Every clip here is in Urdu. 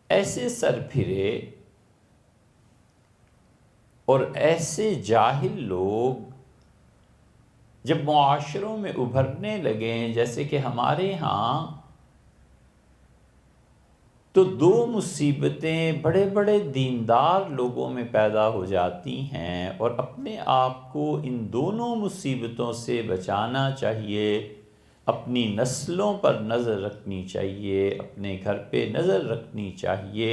ایسے سر پھرے اور ایسے جاہل لوگ جب معاشروں میں ابھرنے لگیں، جیسے کہ ہمارے ہاں، تو دو مصیبتیں بڑے بڑے دیندار لوگوں میں پیدا ہو جاتی ہیں، اور اپنے آپ کو ان دونوں مصیبتوں سے بچانا چاہیے۔ اپنی نسلوں پر نظر رکھنی چاہیے، اپنے گھر پہ نظر رکھنی چاہیے،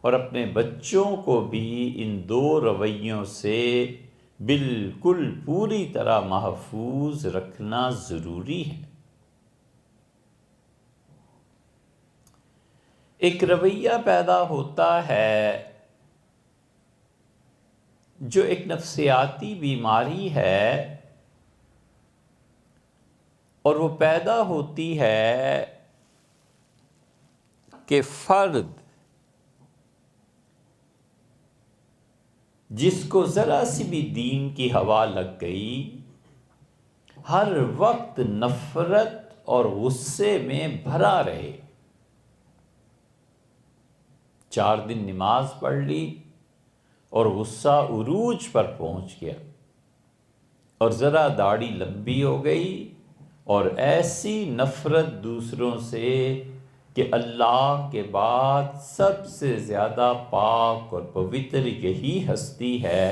اور اپنے بچوں کو بھی ان دو رویوں سے بالکل پوری طرح محفوظ رکھنا ضروری ہے۔ ایک رویہ پیدا ہوتا ہے جو ایک نفسیاتی بیماری ہے، اور وہ پیدا ہوتی ہے کہ فرد جس کو ذرا سی بھی دین کی ہوا لگ گئی، ہر وقت نفرت اور غصے میں بھرا رہے۔ 4 دن نماز پڑھ لی اور غصہ عروج پر پہنچ گیا، اور ذرا داڑھی لمبی ہو گئی اور ایسی نفرت دوسروں سے کہ اللہ کے بعد سب سے زیادہ پاک اور پوتر یہی ہستی ہے،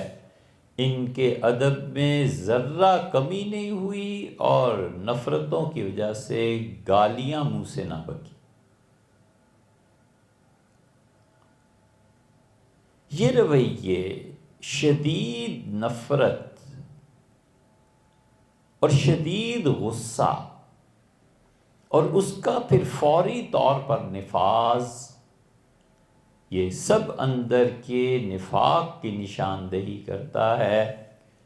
ان کے ادب میں ذرہ کمی نہیں ہوئی، اور نفرتوں کی وجہ سے گالیاں منہ سے نہ بکی۔ یہ رویے شدید نفرت اور شدید غصہ اور اس کا پھر فوری طور پر نفاذ، یہ سب اندر کے نفاق کی نشاندہی کرتا ہے۔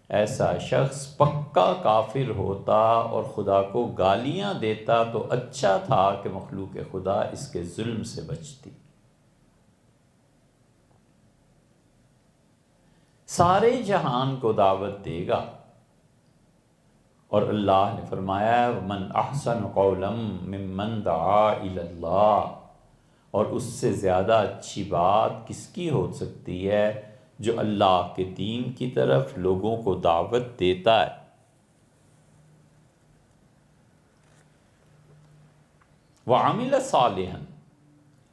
ایسا شخص پکا کافر ہوتا اور خدا کو گالیاں دیتا تو اچھا تھا کہ مخلوق خدا اس کے ظلم سے بچتی۔ سارے جہان کو دعوت دے گا، اور اللہ نے فرمایا وَمَنْ أَحْسَنُ قَوْلًا مِّمَّنْ دَعَا إِلَى اللَّهِ، اور اس سے زیادہ اچھی بات کس کی ہو سکتی ہے جو اللہ کے دین کی طرف لوگوں کو دعوت دیتا ہے۔ وَعَمِلَ صَالِحًا،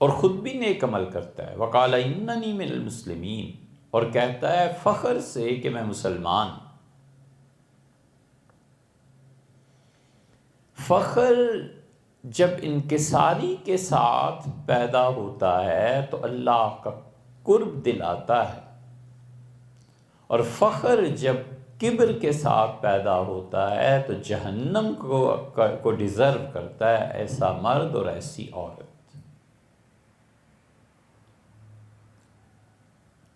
اور خود بھی نیک عمل کرتا ہے۔ وَقَالَ إِنَّنِي مِنَ الْمُسْلِمِينَ، اور کہتا ہے فخر سے کہ میں مسلمان۔ فخر جب انکساری کے ساتھ پیدا ہوتا ہے تو اللہ کا قرب دلاتا ہے، اور فخر جب کبر کے ساتھ پیدا ہوتا ہے تو جہنم کو ڈیزرو کرتا ہے ایسا مرد اور ایسی عورت۔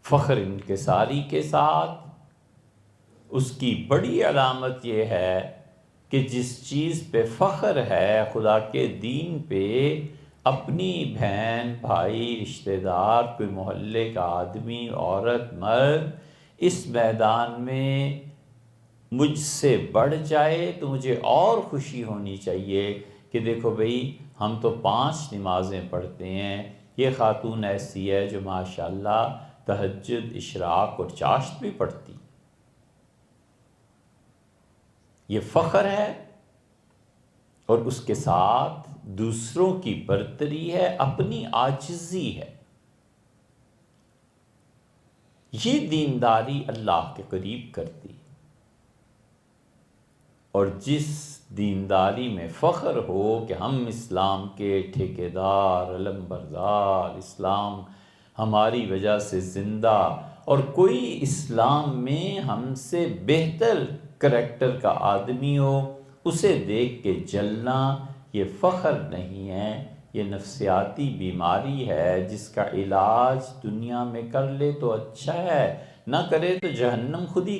فخر انکساری کے ساتھ اس کی بڑی علامت یہ ہے کہ جس چیز پہ فخر ہے، خدا کے دین پہ، اپنی بہن، بھائی، رشتہ دار، کوئی محلے کا آدمی، عورت، مرد اس میدان میں مجھ سے بڑھ جائے تو مجھے اور خوشی ہونی چاہیے کہ دیکھو بھئی ہم تو 5 نمازیں پڑھتے ہیں، یہ خاتون ایسی ہے جو ماشاءاللہ تہجد، اشراق اور چاشت بھی پڑھتی۔ یہ فخر ہے، اور اس کے ساتھ دوسروں کی برتری ہے، اپنی عاجزی ہے۔ یہ دینداری اللہ کے قریب کرتی، اور جس دینداری میں فخر ہو کہ ہم اسلام کے ٹھیکیدار، علمبردار، اسلام ہماری وجہ سے زندہ، اور کوئی اسلام میں ہم سے بہتر کریکٹر کا آدمی ہو، اسے دیکھ کے جلنا، یہ فخر نہیں ہے، یہ نفسیاتی بیماری ہے جس کا علاج دنیا میں کر لے تو اچھا ہے، نہ کرے تو جہنم خود ہی